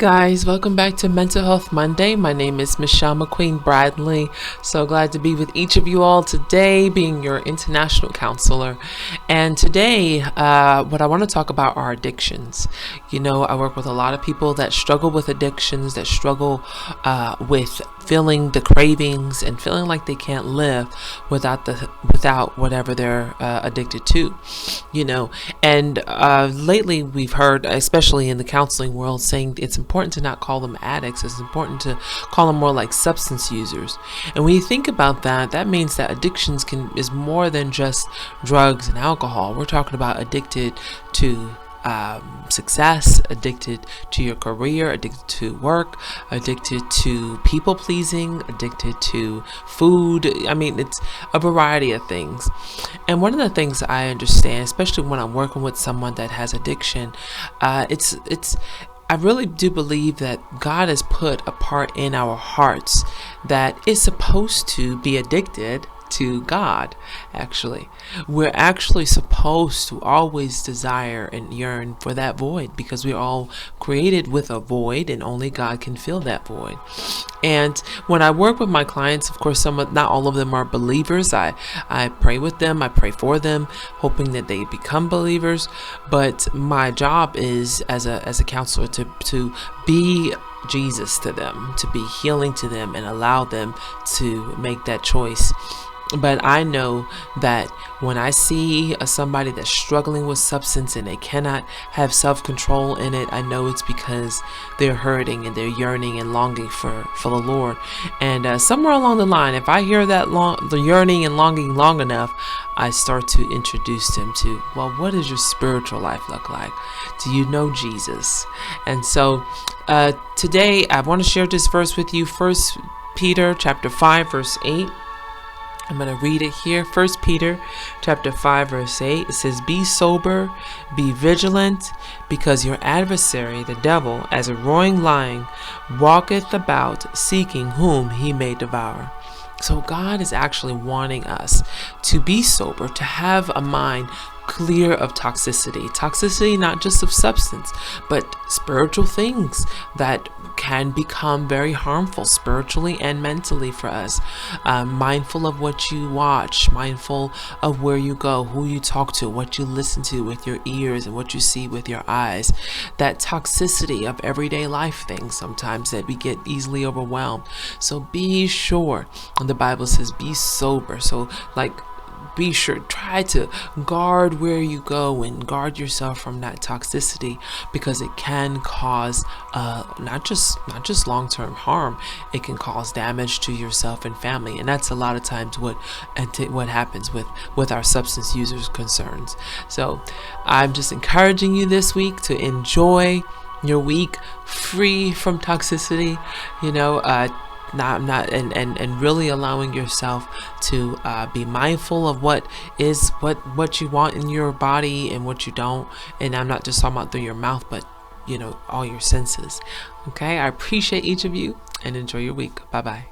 guys, welcome back to Mental Health Monday. My name is Michelle McQueen Bradley. So glad to be with each of you all today, being your international counselor. And today, what I want to talk about are addictions. You know, I work with a lot of people that struggle with addictions, that struggle with feeling the cravings and feeling like they can't live without whatever they're addicted to. You know, and lately we've heard, especially in the counseling world, saying it's important to not call them addicts. It's important to call them more like substance users. And when you think about that, that means that addictions is more than just drugs and alcohol. We're talking about addicted to success, addicted to your career, addicted to work, addicted to people pleasing, addicted to food. I mean, it's a variety of things. And one of the things I understand, especially when I'm working with someone that has addiction, I really do believe that God has put a part in our hearts that is supposed to be addicted to God. Actually, we're actually supposed to always desire and yearn for that void, because we're all created with a void and only God can fill that void. And when I work with my clients, of course, not all of them are believers. I pray with them, I pray for them, hoping that they become believers. But my job is as a counselor to be Jesus to them, to be healing to them, and allow them to make that choice. But I know that when I see somebody that's struggling with substance and they cannot have self-control in it, I know it's because they're hurting and they're yearning and longing for the Lord. And somewhere along the line, if I hear the yearning and longing long enough, I start to introduce them to, well, what does your spiritual life look like? Do you know Jesus? And so today I want to share this verse with you. 1 Peter chapter 5 verse 8. I'm going to read it here. 1 Peter chapter 5 verse 8. It says, "Be sober, be vigilant, because your adversary, the devil, as a roaring lion, walketh about, seeking whom he may devour." So God is actually wanting us to be sober, to have a mind clear of toxicity. Toxicity not just of substance, but spiritual things that can become very harmful spiritually and mentally for us. Mindful of what you watch, mindful of where you go, who you talk to, what you listen to with your ears, and what you see with your eyes. That toxicity of everyday life things sometimes that we get easily overwhelmed. So be sure, and the Bible says be sober. So be sure, try to guard where you go and guard yourself from that toxicity, because it can cause not just long-term harm. It can cause damage to yourself and family, and that's a lot of times what happens with our substance users concerns. So I'm just encouraging you this week to enjoy your week free from toxicity. You know, and really allowing yourself to be mindful of what you want in your body and what you don't. And I'm not just talking about through your mouth, but all your senses. Okay, I appreciate each of you, and enjoy your week. Bye bye.